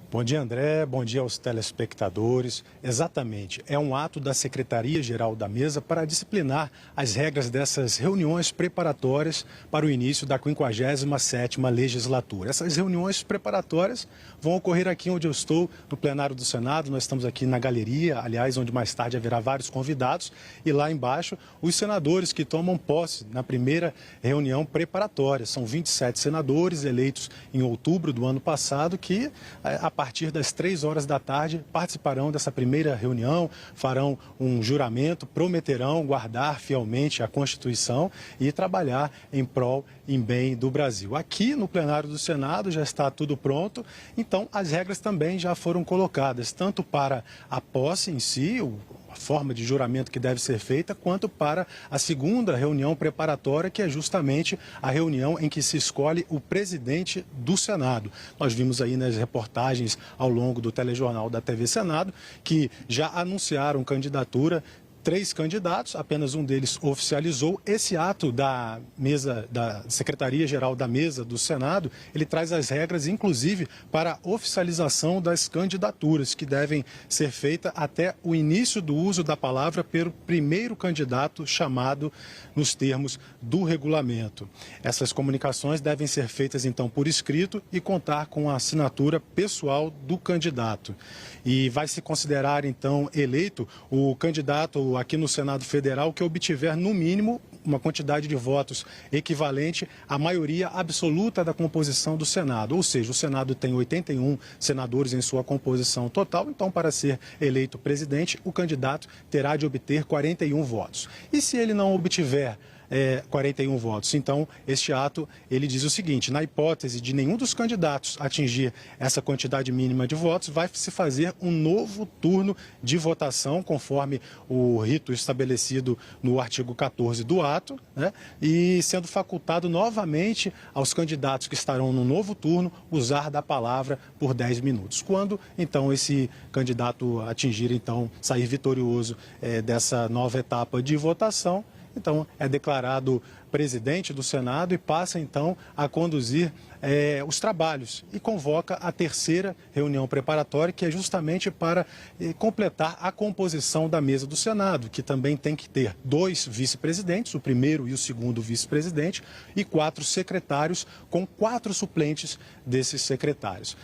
Bom dia, André. Bom dia aos telespectadores. Exatamente, é um ato da Secretaria-Geral da Mesa para disciplinar as regras dessas reuniões preparatórias para o início da 57ª legislatura. Essas reuniões preparatórias vão ocorrer aqui onde eu estou, no plenário do Senado. Nós estamos aqui na galeria, aliás, onde mais tarde haverá vários convidados. E lá embaixo, os senadores que tomam posse na primeira reunião preparatória. São 27 senadores eleitos em outubro do ano passado que, a partir das 3 horas da tarde, participarão dessa primeira reunião, farão um juramento, prometerão guardar fielmente a Constituição e trabalhar em prol e em bem do Brasil. Aqui no plenário do Senado já está tudo pronto, então as regras também já foram colocadas, tanto para a posse em si, a forma de juramento que deve ser feita, quanto para a segunda reunião preparatória, que é justamente a reunião em que se escolhe o presidente do Senado. Nós vimos aí nas reportagens ao longo do telejornal da TV Senado que já anunciaram candidatura 3 candidatos, apenas um deles oficializou. Esse ato da mesa, da Secretaria-Geral da Mesa do Senado, ele traz as regras, inclusive, para a oficialização das candidaturas, que devem ser feitas até o início do uso da palavra pelo primeiro candidato chamado nos termos do regulamento. Essas comunicações devem ser feitas, então, por escrito e contar com a assinatura pessoal do candidato. E vai se considerar, então, eleito o candidato aqui no Senado Federal que obtiver, no mínimo, uma quantidade de votos equivalente à maioria absoluta da composição do Senado. Ou seja, o Senado tem 81 senadores em sua composição total, então, para ser eleito presidente, o candidato terá de obter 41 votos. E se ele não obtiver 41 votos. Então, este ato, ele diz o seguinte: na hipótese de nenhum dos candidatos atingir essa quantidade mínima de votos, vai se fazer um novo turno de votação, conforme o rito estabelecido no artigo 14 do ato, né? E sendo facultado novamente aos candidatos que estarão no novo turno usar da palavra por 10 minutos. Quando, então, esse candidato atingir, então, sair vitorioso dessa nova etapa de votação, então, é declarado presidente do Senado e passa, então, a conduzir os trabalhos e convoca a terceira reunião preparatória, que é justamente para completar a composição da mesa do Senado, que também tem que ter 2 vice-presidentes, o primeiro e o segundo vice-presidente, e 4 secretários, com 4 suplentes desses secretários.